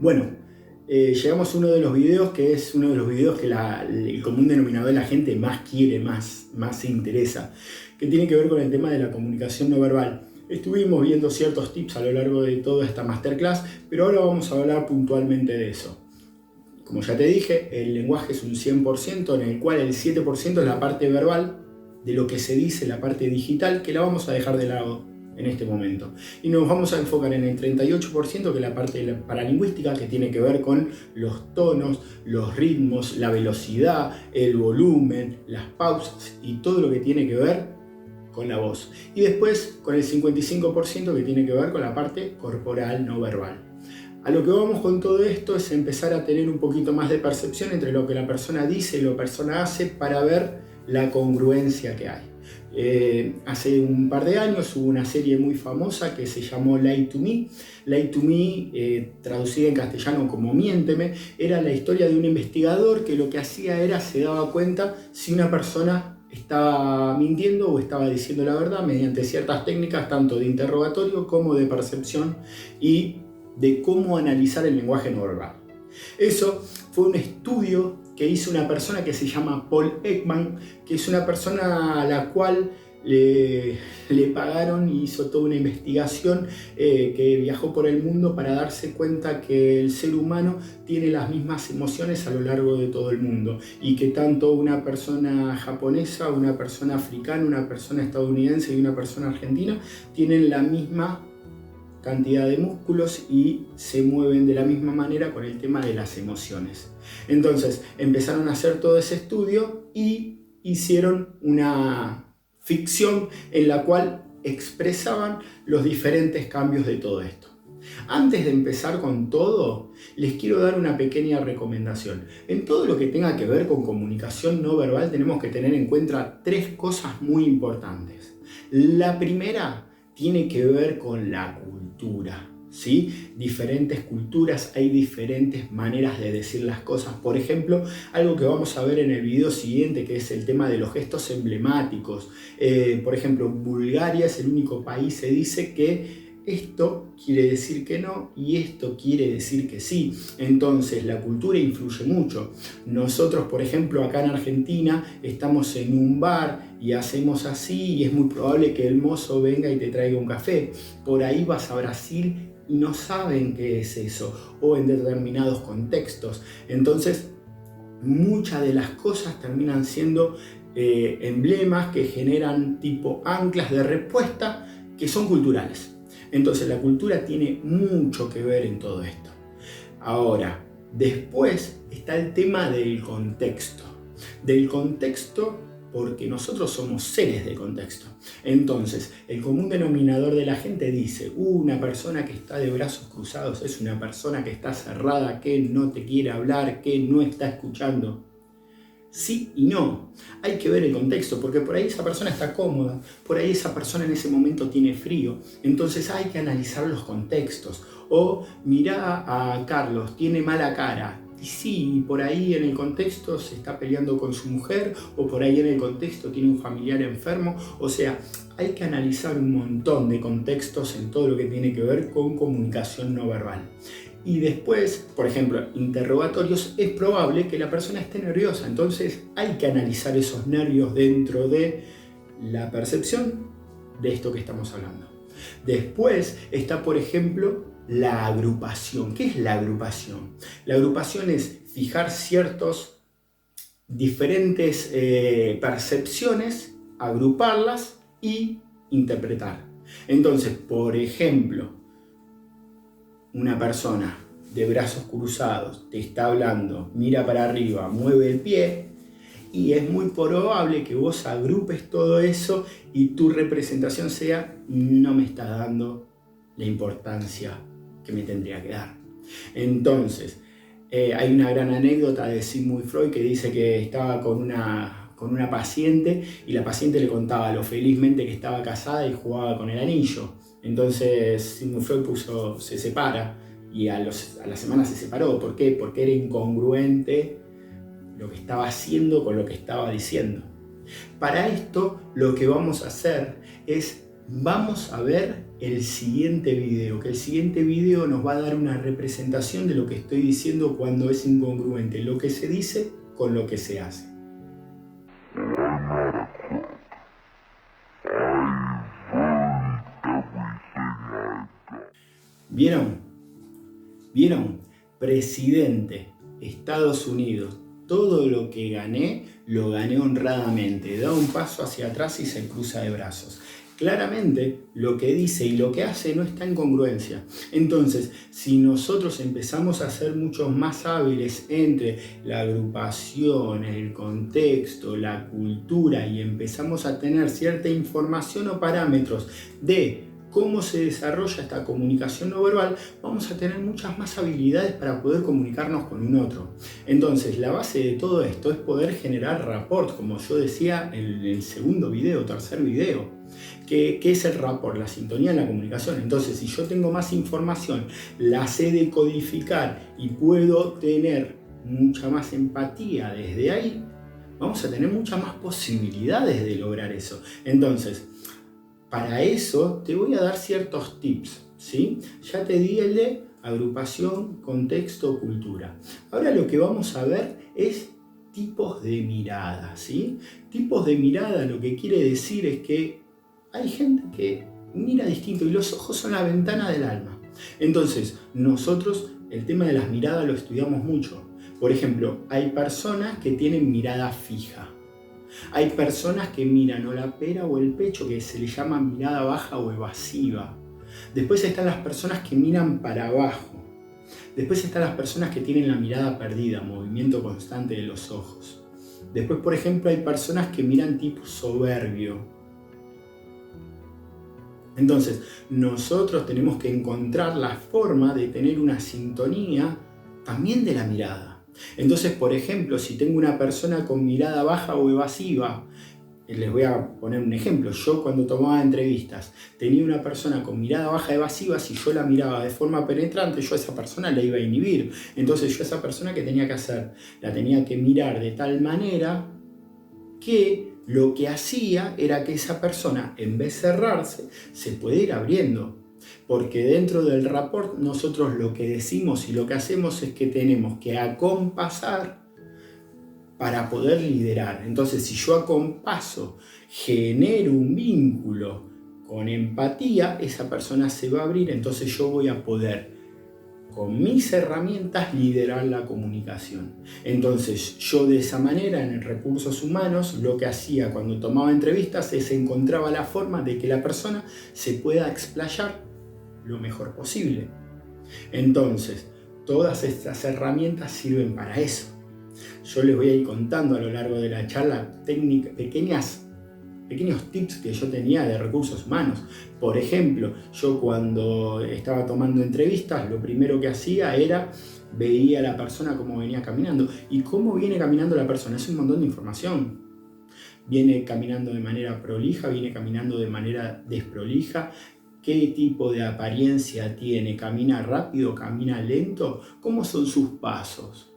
Bueno, llegamos a uno de los videos que es uno de los videos que el común denominador de la gente más quiere, más se interesa, que tiene que ver con el tema de la comunicación no verbal. Estuvimos viendo ciertos tips a lo largo de toda esta masterclass, pero ahora vamos a hablar puntualmente de eso. Como ya te dije, el lenguaje es un 100%, en el cual el 7% es la parte verbal de lo que se dice, la parte digital, que la vamos a dejar de lado en este momento. Y nos vamos a enfocar en el 38%, que es la parte paralingüística, que tiene que ver con los tonos, los ritmos, la velocidad, el volumen, las pausas y todo lo que tiene que ver con la voz. Y después con el 55% que tiene que ver con la parte corporal no verbal. A lo que vamos con todo esto es empezar a tener un poquito más de percepción entre lo que la persona dice y lo que la persona hace para ver la congruencia que hay. Hace un par de años hubo una serie muy famosa que se llamó Lie to Me. Lie to Me, traducida en castellano como Miénteme, era la historia de un investigador que lo que hacía era se daba cuenta si una persona estaba mintiendo o estaba diciendo la verdad mediante ciertas técnicas tanto de interrogatorio como de percepción y de cómo analizar el lenguaje no verbal. Eso fue un estudio que hizo una persona que se llama Paul Ekman, que es una persona a la cual le pagaron y hizo toda una investigación, que viajó por el mundo para darse cuenta que el ser humano tiene las mismas emociones a lo largo de todo el mundo y que tanto una persona japonesa, una persona africana, una persona estadounidense y una persona argentina tienen la misma cantidad de músculos y se mueven de la misma manera con el tema de las emociones. Entonces empezaron a hacer todo ese estudio y hicieron una ficción en la cual expresaban los diferentes cambios de todo esto. Antes de empezar con todo, les quiero dar una pequeña recomendación. En todo lo que tenga que ver con comunicación no verbal tenemos que tener en cuenta 3 cosas muy importantes. La primera tiene que ver con la cultura, ¿sí? Diferentes culturas, hay diferentes maneras de decir las cosas. Por ejemplo, algo que vamos a ver en el video siguiente, que es el tema de los gestos emblemáticos. Por ejemplo, Bulgaria es el único país, se dice que esto quiere decir que no y esto quiere decir que sí. Entonces la cultura influye mucho. Nosotros, por ejemplo, acá en Argentina estamos en un bar y hacemos así y es muy probable que el mozo venga y te traiga un café. Por ahí vas a Brasil y no saben qué es eso, o en determinados contextos. Entonces muchas de las cosas terminan siendo emblemas que generan tipo anclas de respuesta que son culturales. Entonces la cultura tiene mucho que ver en todo esto. Ahora, después está el tema del contexto. Del contexto porque nosotros somos seres de contexto. Entonces, el común denominador de la gente dice, una persona que está de brazos cruzados es una persona que está cerrada, que no te quiere hablar, que no está escuchando. Sí y no. Hay que ver el contexto, porque por ahí esa persona está cómoda, por ahí esa persona en ese momento tiene frío. Entonces hay que analizar los contextos. O mirá a Carlos, tiene mala cara. Y sí, por ahí en el contexto se está peleando con su mujer, o por ahí en el contexto tiene un familiar enfermo. O sea, hay que analizar un montón de contextos en todo lo que tiene que ver con comunicación no verbal. Y después, por ejemplo, interrogatorios, es probable que la persona esté nerviosa, entonces hay que analizar esos nervios dentro de la percepción de esto que estamos hablando. Después está, por ejemplo, la agrupación. ¿Qué es la agrupación? La agrupación es fijar ciertas diferentes percepciones, agruparlas y interpretar. Entonces, por ejemplo, una persona de brazos cruzados te está hablando, mira para arriba, mueve el pie y es muy probable que vos agrupes todo eso y tu representación sea no me está dando la importancia que me tendría que dar. Entonces, hay una gran anécdota de Sigmund Freud que dice que estaba con una paciente y la paciente le contaba lo felizmente que estaba casada y jugaba con el anillo. Entonces Sigmund Freud se separa y a la semana se separó. ¿Por qué? Porque era incongruente lo que estaba haciendo con lo que estaba diciendo. Para esto lo que vamos a hacer es, vamos a ver el siguiente video, que el siguiente video nos va a dar una representación de lo que estoy diciendo cuando es incongruente lo que se dice con lo que se hace. ¿Vieron? ¿Vieron? Presidente, Estados Unidos. Todo lo que gané, lo gané honradamente. Da un paso hacia atrás y se cruza de brazos. Claramente, lo que dice y lo que hace no está en congruencia. Entonces, si nosotros empezamos a ser mucho más hábiles entre la agrupación, el contexto, la cultura y empezamos a tener cierta información o parámetros de cómo se desarrolla esta comunicación no verbal, vamos a tener muchas más habilidades para poder comunicarnos con un otro. Entonces, la base de todo esto es poder generar rapport, como yo decía en el segundo video, tercer video. ¿Qué es el rapport? La sintonía en la comunicación. Entonces, si yo tengo más información, la sé decodificar y puedo tener mucha más empatía desde ahí, vamos a tener muchas más posibilidades de lograr eso. Entonces, para eso te voy a dar ciertos tips, ¿sí? Ya te di el de agrupación, contexto, cultura. Ahora lo que vamos a ver es tipos de mirada, ¿sí? Tipos de mirada lo que quiere decir es que hay gente que mira distinto y los ojos son la ventana del alma. Entonces, nosotros el tema de las miradas lo estudiamos mucho. Por ejemplo, hay personas que tienen mirada fija. Hay personas que miran o la pera o el pecho, que se le llama mirada baja o evasiva. Después están las personas que miran para abajo. Después están las personas que tienen la mirada perdida, movimiento constante de los ojos. Después, por ejemplo, hay personas que miran tipo soberbio. Entonces, nosotros tenemos que encontrar la forma de tener una sintonía también de la mirada. Entonces, por ejemplo, si tengo una persona con mirada baja o evasiva, les voy a poner un ejemplo. Yo cuando tomaba entrevistas tenía una persona con mirada baja evasiva, si yo la miraba de forma penetrante, yo a esa persona la iba a inhibir. Entonces yo a esa persona, ¿qué tenía que hacer? La tenía que mirar de tal manera que lo que hacía era que esa persona, en vez de cerrarse, se puede ir abriendo. Porque dentro del rapport nosotros lo que decimos y lo que hacemos es que tenemos que acompasar para poder liderar. Entonces, si yo acompaso, genero un vínculo con empatía, esa persona se va a abrir, entonces yo voy a poder, con mis herramientas, liderar la comunicación. Entonces, yo de esa manera, en recursos humanos, lo que hacía cuando tomaba entrevistas es encontraba la forma de que la persona se pueda explayar lo mejor posible. Entonces, todas estas herramientas sirven para eso. Yo les voy a ir contando a lo largo de la charla pequeños tips que yo tenía de recursos humanos. Por ejemplo, yo cuando estaba tomando entrevistas, lo primero que hacía era veía a la persona cómo venía caminando. ¿Y cómo viene caminando la persona? Es un montón de información. Viene caminando de manera prolija, viene caminando de manera desprolija. ¿Qué tipo de apariencia tiene? ¿Camina rápido? ¿Camina lento? ¿Cómo son sus pasos?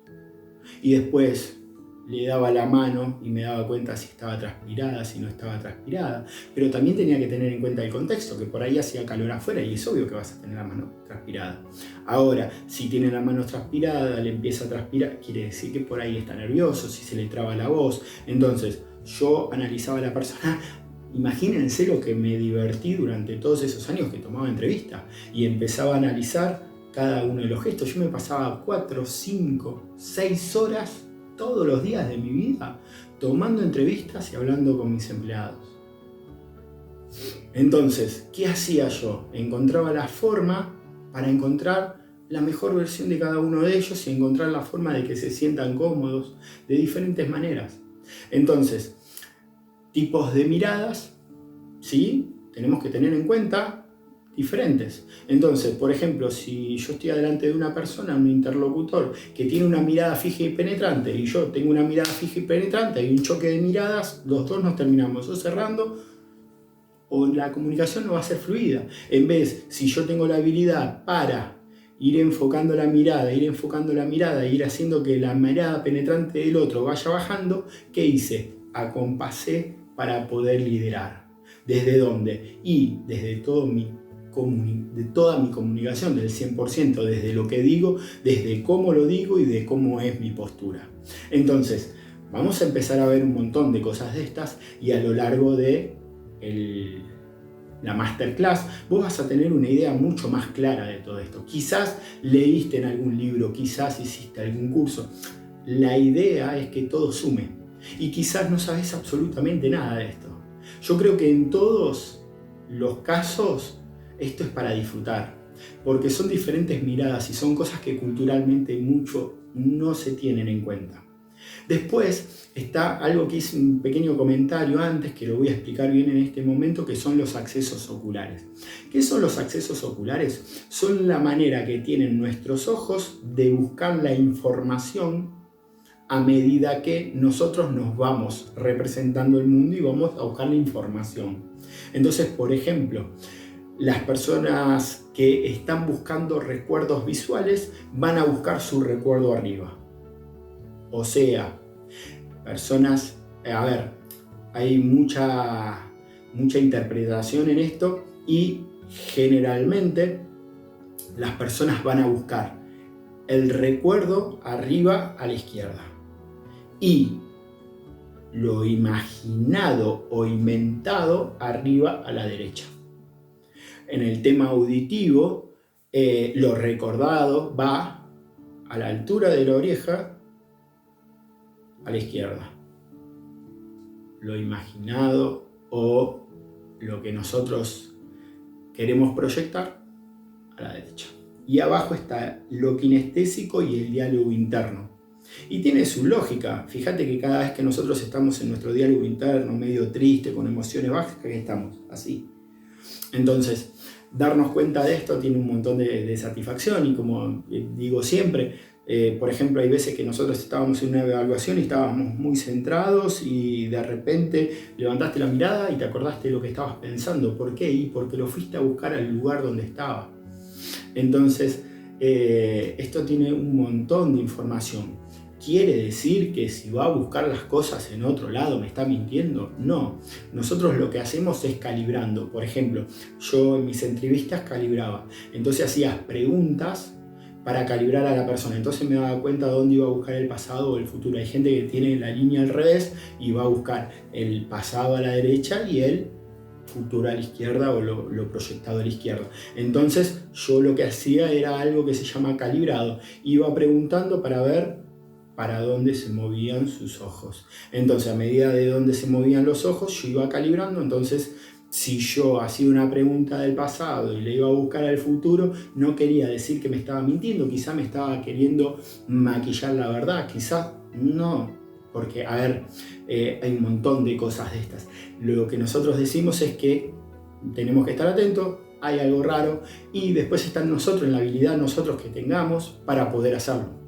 Y después le daba la mano y me daba cuenta si estaba transpirada, si no estaba transpirada. Pero también tenía que tener en cuenta el contexto, que por ahí hacía calor afuera y es obvio que vas a tener la mano transpirada. Ahora, si tiene la mano transpirada, le empieza a transpirar, quiere decir que por ahí está nervioso, si se le traba la voz. Entonces, yo analizaba a la persona. Imagínense lo que me divertí durante todos esos años que tomaba entrevistas y empezaba a analizar cada uno de los gestos. Yo me pasaba 4, 5, 6 horas todos los días de mi vida tomando entrevistas y hablando con mis empleados. Entonces, ¿qué hacía yo? Encontraba la forma para encontrar la mejor versión de cada uno de ellos y encontrar la forma de que se sientan cómodos de diferentes maneras. Entonces, tipos de miradas, ¿sí? Tenemos que tener en cuenta diferentes. Entonces, por ejemplo, si yo estoy delante de una persona, un interlocutor, que tiene una mirada fija y penetrante, y yo tengo una mirada fija y penetrante, hay un choque de miradas, los dos nos terminamos o cerrando, o la comunicación no va a ser fluida. En vez, si yo tengo la habilidad para ir enfocando la mirada, ir haciendo que la mirada penetrante del otro vaya bajando, ¿qué hice? Acompasé para poder liderar. ¿Desde dónde? Y desde todo mi de toda mi comunicación, del 100%, desde lo que digo, desde cómo lo digo y de cómo es mi postura. Entonces, vamos a empezar a ver un montón de cosas de estas y a lo largo de la masterclass vos vas a tener una idea mucho más clara de todo esto. Quizás leíste en algún libro, quizás hiciste algún curso. La idea es que todo sume y quizás no sabes absolutamente nada de esto. Yo creo que en todos los casos esto es para disfrutar, porque son diferentes miradas y son cosas que culturalmente mucho no se tienen en cuenta. Después está algo que hice un pequeño comentario antes, que lo voy a explicar bien en este momento, que son los accesos oculares. ¿Qué son los accesos oculares? Son la manera que tienen nuestros ojos de buscar la información a medida que nosotros nos vamos representando el mundo y vamos a buscar la información. Entonces, por ejemplo, las personas que están buscando recuerdos visuales van a buscar su recuerdo arriba. O sea, personas, hay mucha interpretación en esto y generalmente las personas van a buscar el recuerdo arriba a la izquierda y lo imaginado o inventado arriba a la derecha. En el tema auditivo, lo recordado va a la altura de la oreja a la izquierda. Lo imaginado o lo que nosotros queremos proyectar a la derecha. Y abajo está lo kinestésico y el diálogo interno. Y tiene su lógica. Fíjate que cada vez que nosotros estamos en nuestro diálogo interno, medio triste, con emociones bajas, que estamos así. Entonces, darnos cuenta de esto tiene un montón de satisfacción y como digo siempre, por ejemplo, hay veces que nosotros estábamos en una evaluación y estábamos muy centrados y de repente levantaste la mirada y te acordaste de lo que estabas pensando. ¿Por qué? Y porque lo fuiste a buscar al lugar donde estaba. Entonces, esto tiene un montón de información. ¿Quiere decir que si va a buscar las cosas en otro lado me está mintiendo? No. Nosotros lo que hacemos es calibrando. Por ejemplo, yo en mis entrevistas calibraba. Entonces hacías preguntas para calibrar a la persona. Entonces me daba cuenta de dónde iba a buscar el pasado o el futuro. Hay gente que tiene la línea al revés y va a buscar el pasado a la derecha y el futuro a la izquierda o lo proyectado a la izquierda. Entonces yo lo que hacía era algo que se llama calibrado. Iba preguntando para ver para dónde se movían sus ojos. Entonces a medida de dónde se movían los ojos yo iba calibrando. Entonces si yo hacía una pregunta del pasado y le iba a buscar al futuro, no quería decir que me estaba mintiendo, quizá me estaba queriendo maquillar la verdad, quizá no, porque hay un montón de cosas de estas. Lo que nosotros decimos es que tenemos que estar atentos, hay algo raro y después está en nosotros, en la habilidad nosotros que tengamos para poder hacerlo.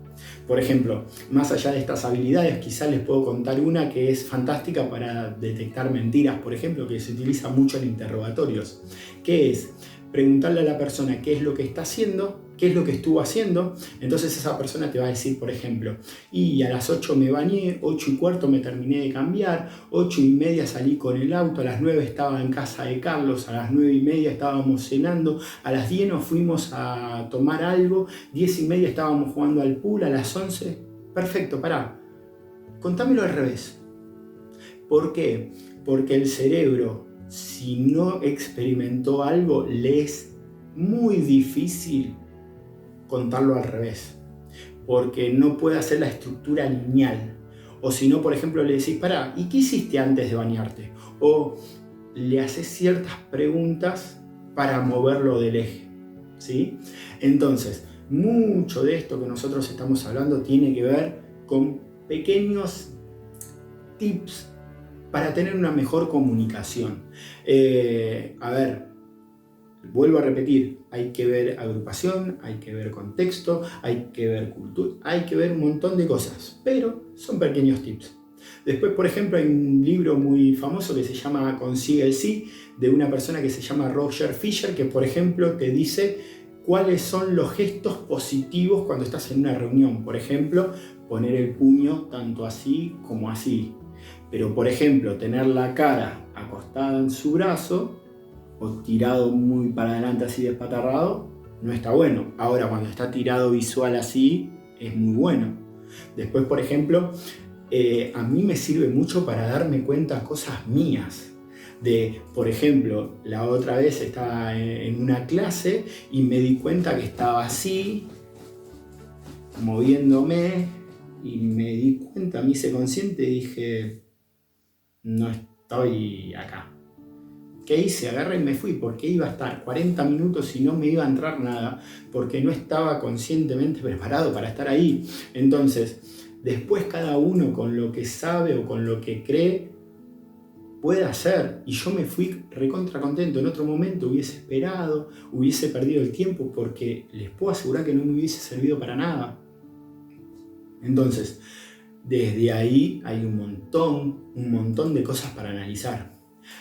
Por ejemplo, más allá de estas habilidades, quizás les puedo contar una que es fantástica para detectar mentiras, por ejemplo, que se utiliza mucho en interrogatorios, que es preguntarle a la persona qué es lo que está haciendo, qué es lo que estuvo haciendo. Entonces esa persona te va a decir, por ejemplo, y a las 8 me bañé, 8:15 me terminé de cambiar, 8:30 salí con el auto, a las 9 estaba en casa de Carlos, a las 9:30 estábamos cenando, a las 10 nos fuimos a tomar algo, 10:30 estábamos jugando al pool, a las 11, perfecto, pará, contámelo al revés. ¿Por qué? Porque el cerebro, si no experimentó algo, le es muy difícil contarlo al revés, porque no puede hacer la estructura lineal. O si no, por ejemplo, le decís, pará, ¿y qué hiciste antes de bañarte? O le haces ciertas preguntas para moverlo del eje, ¿sí? Entonces, mucho de esto que nosotros estamos hablando tiene que ver con pequeños tips para tener una mejor comunicación. Vuelvo a repetir, hay que ver agrupación, hay que ver contexto, hay que ver cultura, hay que ver un montón de cosas, pero son pequeños tips. Después, por ejemplo, hay un libro muy famoso que se llama Consigue el Sí, de una persona que se llama Roger Fisher, que por ejemplo te dice cuáles son los gestos positivos cuando estás en una reunión. Por ejemplo, poner el puño tanto así como así. Pero por ejemplo, tener la cara acostada en su brazo o tirado muy para adelante así despatarrado, no está bueno. Ahora, cuando está tirado visual así, es muy bueno. Después, por ejemplo, a mí me sirve mucho para darme cuenta cosas mías. Por ejemplo, la otra vez estaba en una clase y me di cuenta que estaba así, moviéndome, y me di cuenta, me hice consciente y dije, no estoy acá. ¿Qué hice? Agarré y me fui, porque iba a estar 40 minutos y no me iba a entrar nada, porque no estaba conscientemente preparado para estar ahí. Entonces, después cada uno con lo que sabe o con lo que cree puede hacer, y yo me fui recontra contento. En otro momento hubiese esperado, hubiese perdido el tiempo, porque les puedo asegurar que no me hubiese servido para nada. Entonces, desde ahí hay un montón de cosas para analizar.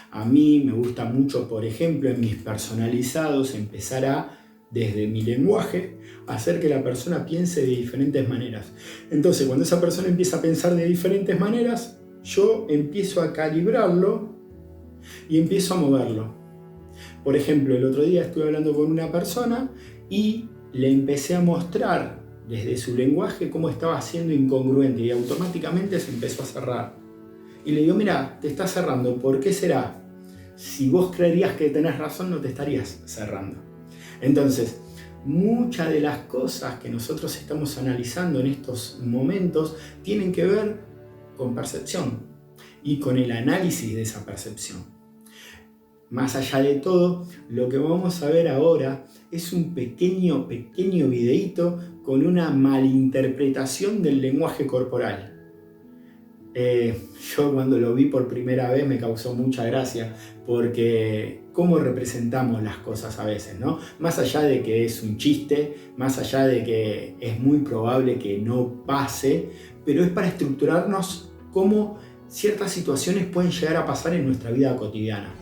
A mí me gusta mucho, por ejemplo, en mis personalizados, empezar desde mi lenguaje, hacer que la persona piense de diferentes maneras. Entonces, cuando esa persona empieza a pensar de diferentes maneras, yo empiezo a calibrarlo y empiezo a moverlo. Por ejemplo, el otro día estuve hablando con una persona y le empecé a mostrar desde su lenguaje cómo estaba siendo incongruente, y automáticamente se empezó a cerrar. Y le digo, mira, te estás cerrando, ¿por qué será? Si vos creerías que tenés razón, no te estarías cerrando. Entonces, muchas de las cosas que nosotros estamos analizando en estos momentos tienen que ver con percepción y con el análisis de esa percepción. Más allá de todo, lo que vamos a ver ahora es un pequeño videíto con una malinterpretación del lenguaje corporal. Yo cuando lo vi por primera vez me causó mucha gracia, porque cómo representamos las cosas a veces, ¿no? Más allá de que es un chiste, más allá de que es muy probable que no pase, pero es para estructurarnos cómo ciertas situaciones pueden llegar a pasar en nuestra vida cotidiana.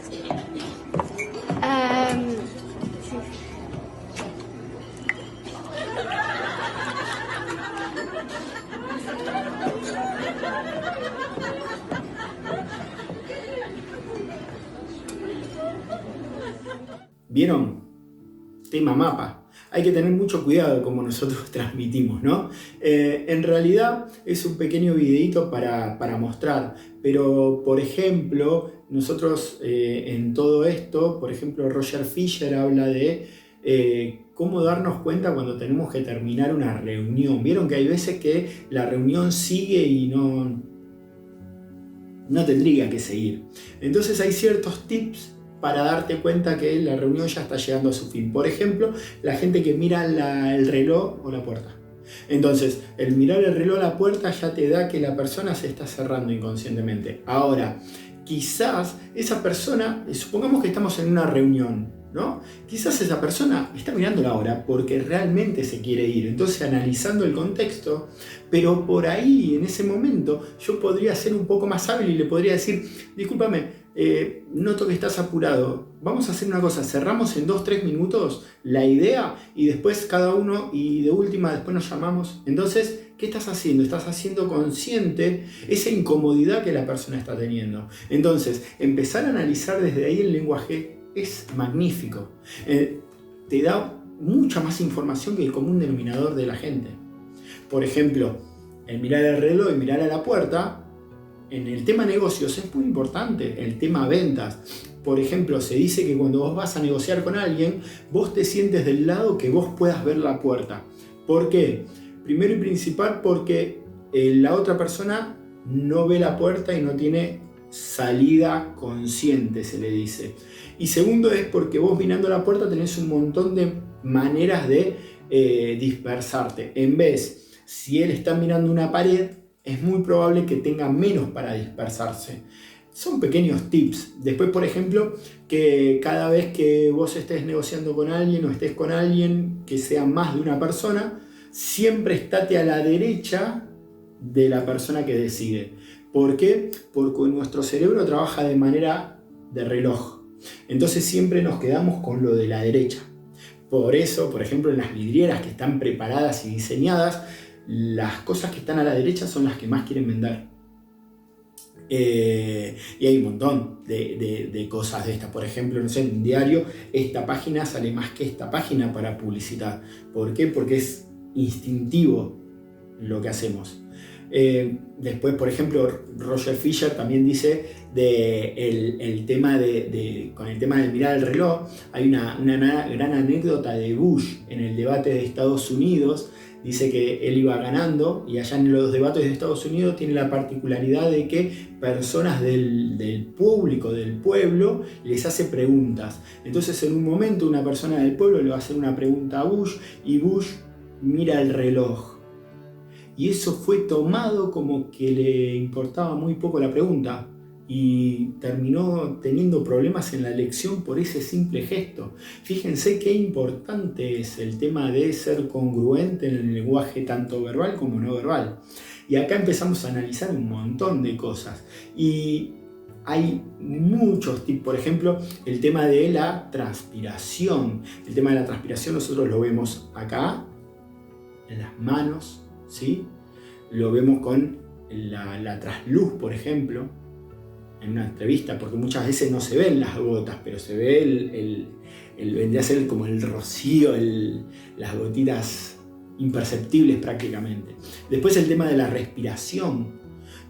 Sí. ¿Vieron? Tema mapa. Hay que tener mucho cuidado como nosotros transmitimos, ¿no? En realidad es un pequeño videito para mostrar, pero por ejemplo, nosotros en todo esto, por ejemplo, Roger Fisher habla de cómo darnos cuenta cuando tenemos que terminar una reunión. Vieron que hay veces que la reunión sigue y no tendría que seguir. Entonces hay ciertos tips para darte cuenta que la reunión ya está llegando a su fin. Por ejemplo, la gente que mira el reloj o la puerta. Entonces, el mirar el reloj o la puerta ya te da que la persona se está cerrando inconscientemente. Ahora, quizás esa persona, supongamos que estamos en una reunión, ¿no? Quizás esa persona está mirando la hora porque realmente se quiere ir. Entonces, analizando el contexto, pero por ahí, en ese momento, yo podría ser un poco más hábil y le podría decir, discúlpame, noto que estás apurado, vamos a hacer una cosa, cerramos en 2-3 minutos la idea y después cada uno, y de última después nos llamamos. Entonces, ¿qué estás haciendo? Estás haciendo consciente esa incomodidad que la persona está teniendo. Entonces, empezar a analizar desde ahí el lenguaje es magnífico. Te da mucha más información que el común denominador de la gente. Por ejemplo, el mirar el reloj y mirar a la puerta, en el tema negocios es muy importante, el tema ventas. Por ejemplo, se dice que cuando vos vas a negociar con alguien, vos te sientes del lado que vos puedas ver la puerta. ¿Por qué? Primero y principal porque la otra persona no ve la puerta y no tiene salida consciente, se le dice. Y segundo es porque vos mirando la puerta tenés un montón de maneras de dispersarte. En vez, si él está mirando una pared, es muy probable que tenga menos para dispersarse. Son pequeños tips. Después, por ejemplo, que cada vez que vos estés negociando con alguien o estés con alguien que sea más de una persona, siempre estate a la derecha de la persona que decide. ¿Por qué? Porque nuestro cerebro trabaja de manera de reloj. Entonces siempre nos quedamos con lo de la derecha. Por eso, por ejemplo, en las vidrieras que están preparadas y diseñadas, las cosas que están a la derecha son las que más quieren vender. Y hay un montón de cosas de estas. Por ejemplo, no sé, en un diario, esta página sale más que esta página para publicitar. ¿Por qué? Porque es instintivo lo que hacemos. Después, por ejemplo, Roger Fisher también dice el tema con el tema de mirar el reloj. Hay una gran anécdota de Bush en el debate de Estados Unidos. Dice que él iba ganando y allá en los debates de Estados Unidos tiene la particularidad de que personas del público, del pueblo, les hace preguntas. Entonces en un momento una persona del pueblo le va a hacer una pregunta a Bush y Bush mira el reloj. Y eso fue tomado como que le importaba muy poco la pregunta y terminó teniendo problemas en la elección por ese simple gesto. Fíjense qué importante es el tema de ser congruente en el lenguaje tanto verbal como no verbal. Y acá empezamos a analizar un montón de cosas. Y hay muchos tipos, por ejemplo, el tema de la transpiración. El tema de la transpiración nosotros lo vemos acá, en las manos, ¿sí? Lo vemos con la trasluz, por ejemplo, en una entrevista, porque muchas veces no se ven las gotas, pero se ve vendría a ser como el rocío, las gotitas imperceptibles prácticamente. Después el tema de la respiración.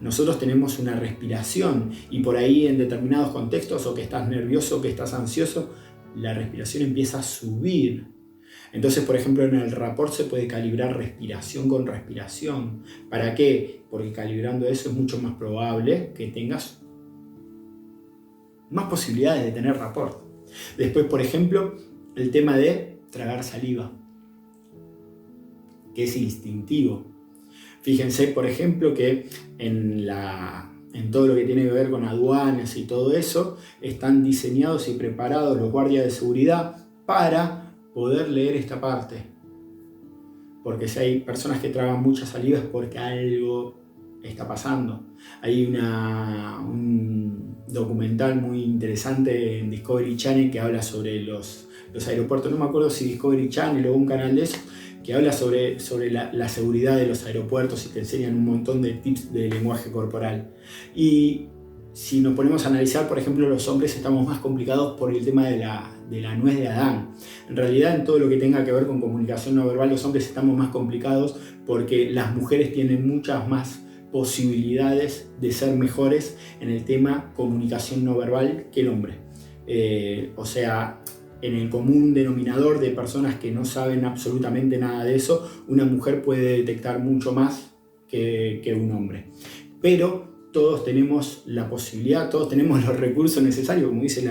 Nosotros tenemos una respiración y por ahí en determinados contextos, o que estás nervioso o que estás ansioso, la respiración empieza a subir. Entonces, por ejemplo, en el rapport se puede calibrar respiración con respiración. ¿Para qué? Porque calibrando eso es mucho más probable que tengas más posibilidades de tener rapport. Después, por ejemplo, el tema de tragar saliva, que es instintivo. Fíjense, por ejemplo, que en todo lo que tiene que ver con aduanas y todo eso, están diseñados y preparados los guardias de seguridad para poder leer esta parte. Porque si hay personas que tragan mucha saliva es porque algo está pasando. Hay un documental muy interesante en Discovery Channel que habla sobre los aeropuertos. No me acuerdo si Discovery Channel o un canal de eso, que habla sobre la seguridad de los aeropuertos y te enseñan un montón de tips de lenguaje corporal. Y si nos ponemos a analizar, por ejemplo, los hombres estamos más complicados por el tema de la nuez de Adán. En realidad, en todo lo que tenga que ver con comunicación no verbal, los hombres estamos más complicados porque las mujeres tienen muchas más posibilidades de ser mejores en el tema comunicación no verbal que el hombre. O sea, en el común denominador de personas que no saben absolutamente nada de eso, una mujer puede detectar mucho más que un hombre. Pero todos tenemos la posibilidad, todos tenemos los recursos necesarios, como dice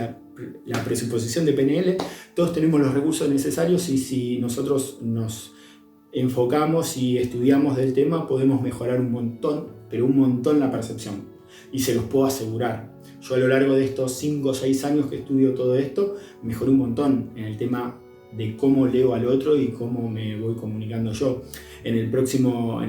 la presuposición de PNL, todos tenemos los recursos necesarios y si nosotros nos enfocamos y estudiamos del tema, podemos mejorar un montón, pero un montón la percepción. Y se los puedo asegurar. Yo a lo largo de estos 5 o 6 años que estudio todo esto, mejoré un montón en el tema de cómo leo al otro y cómo me voy comunicando yo. En el próximo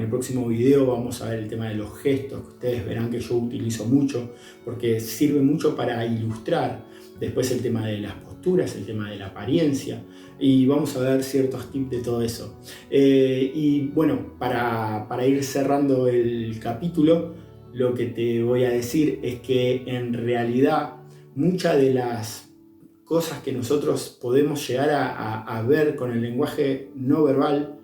video vamos a ver el tema de los gestos, que ustedes verán que yo utilizo mucho, porque sirve mucho para ilustrar. Después el tema de las posturas, el tema de la apariencia, y vamos a ver ciertos tips de todo eso. Y bueno, para ir cerrando el capítulo, lo que te voy a decir es que en realidad muchas de las cosas que nosotros podemos llegar a ver con el lenguaje no verbal,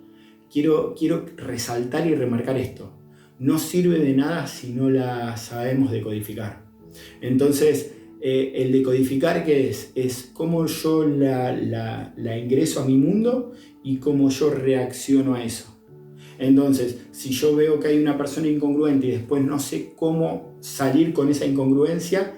quiero resaltar y remarcar esto. No sirve de nada si no la sabemos decodificar. Entonces, el decodificar, ¿qué es? Es cómo yo la ingreso a mi mundo y cómo yo reacciono a eso. Entonces, si yo veo que hay una persona incongruente y después no sé cómo salir con esa incongruencia,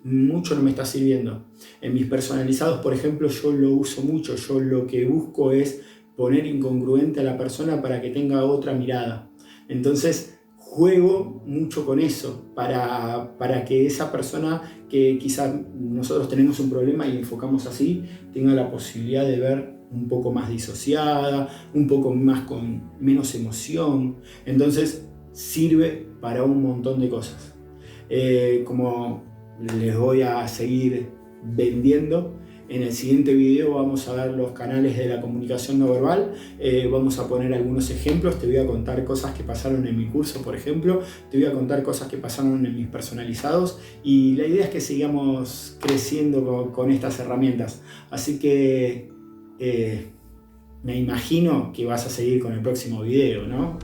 mucho no me está sirviendo. En mis personalizados, por ejemplo, yo lo uso mucho. Yo lo que busco es poner incongruente a la persona para que tenga otra mirada. Entonces, juego mucho con eso para que esa persona que quizás nosotros tenemos un problema y enfocamos así, tenga la posibilidad de ver un poco más disociada, un poco más con menos emoción. Entonces, sirve para un montón de cosas. Como les voy a seguir vendiendo, En el siguiente video vamos a ver los canales de la comunicación no verbal, vamos a poner algunos ejemplos, te voy a contar cosas que pasaron en mi curso, por ejemplo, te voy a contar cosas que pasaron en mis personalizados, y la idea es que sigamos creciendo con estas herramientas. Así que me imagino que vas a seguir con el próximo video, ¿no?